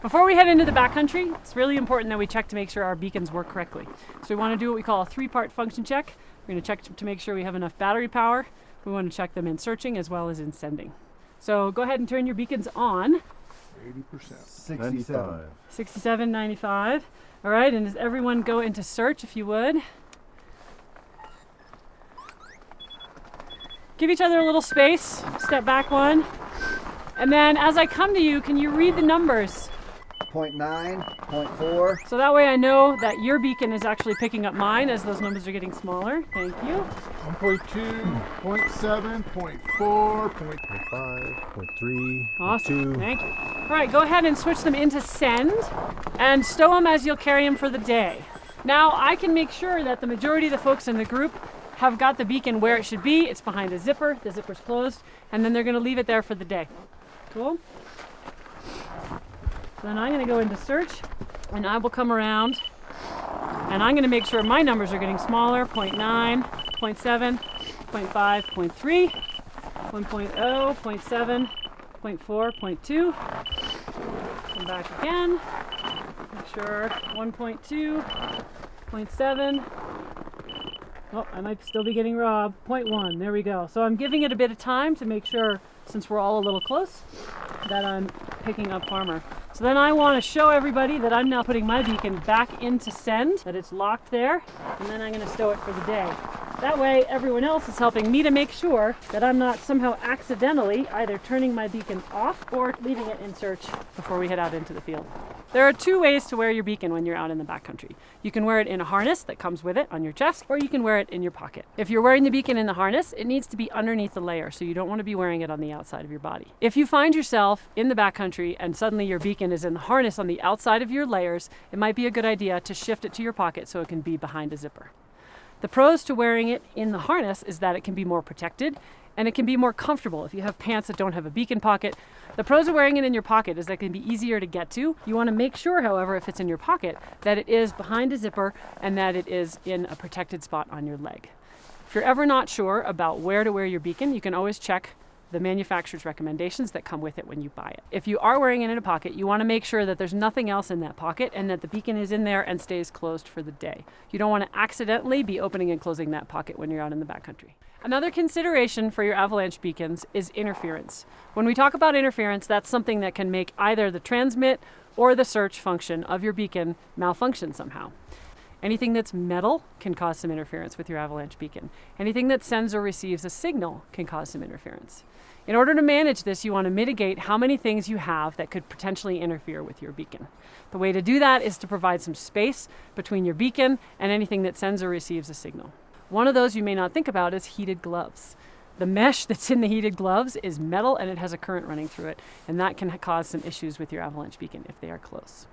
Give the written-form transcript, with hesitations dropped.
Before we head into the backcountry, it's really important that we check to make sure our beacons work correctly. So we want to do what we call a 3-part function check. We're going to check to make sure we have enough battery power. We want to check them in searching as well as in sending. So go ahead and turn your beacons on. 80%. 67. 67, 95. All right, and does everyone go into search if you would? Give each other a little space. Step back one. And then as I come to you, can you read the numbers? 0.9, 0.4. So that way I know that your beacon is actually picking up mine as those numbers are getting smaller. Thank you. 1.2, 0.7, 0.4, 0.5, 0.3, Awesome. 0.2. Thank you. All right, go ahead and switch them into send and stow them as you'll carry them for the day. Now I can make sure that the majority of the folks in the group have got the beacon where it should be. It's behind a zipper. The zipper's closed, and then they're going to leave it there for the day. Cool? Then I'm going to go into search, and I will come around, and I'm going to make sure my numbers are getting smaller. 0.9, 0.7, 0.5, 0.3, 1.0, 0.7, 0.4, 0.2. Come back again. Make sure 1.2, 0.7. Oh, I might still be getting robbed. 0.1, there we go. So I'm giving it a bit of time to make sure, since we're all a little close, that I'm picking up farmer. So then I want to show everybody that I'm now putting my beacon back into send, that it's locked there, and then I'm going to stow it for the day. That way everyone else is helping me to make sure that I'm not somehow accidentally either turning my beacon off or leaving it in search before we head out into the field. There are 2 ways to wear your beacon when you're out in the backcountry. You can wear it in a harness that comes with it on your chest, or you can wear it in your pocket. If you're wearing the beacon in the harness, it needs to be underneath the layer, so you don't want to be wearing it on the outside of your body. If you find yourself in the backcountry and suddenly your beacon is in the harness on the outside of your layers, it might be a good idea to shift it to your pocket so it can be behind a zipper. The pros to wearing it in the harness is that it can be more protected and it can be more comfortable if you have pants that don't have a beacon pocket. The pros of wearing it in your pocket is that it can be easier to get to. You want to make sure, however, if it's in your pocket, that it is behind a zipper and that it is in a protected spot on your leg. If you're ever not sure about where to wear your beacon, you can always check the manufacturer's recommendations that come with it when you buy it. If you are wearing it in a pocket, you want to make sure that there's nothing else in that pocket and that the beacon is in there and stays closed for the day. You don't want to accidentally be opening and closing that pocket when you're out in the backcountry. Another consideration for your avalanche beacons is interference. When we talk about interference, that's something that can make either the transmit or the search function of your beacon malfunction somehow. Anything that's metal can cause some interference with your avalanche beacon. Anything that sends or receives a signal can cause some interference. In order to manage this, you want to mitigate how many things you have that could potentially interfere with your beacon. The way to do that is to provide some space between your beacon and anything that sends or receives a signal. One of those you may not think about is heated gloves. The mesh that's in the heated gloves is metal and it has a current running through it, and that can cause some issues with your avalanche beacon if they are close.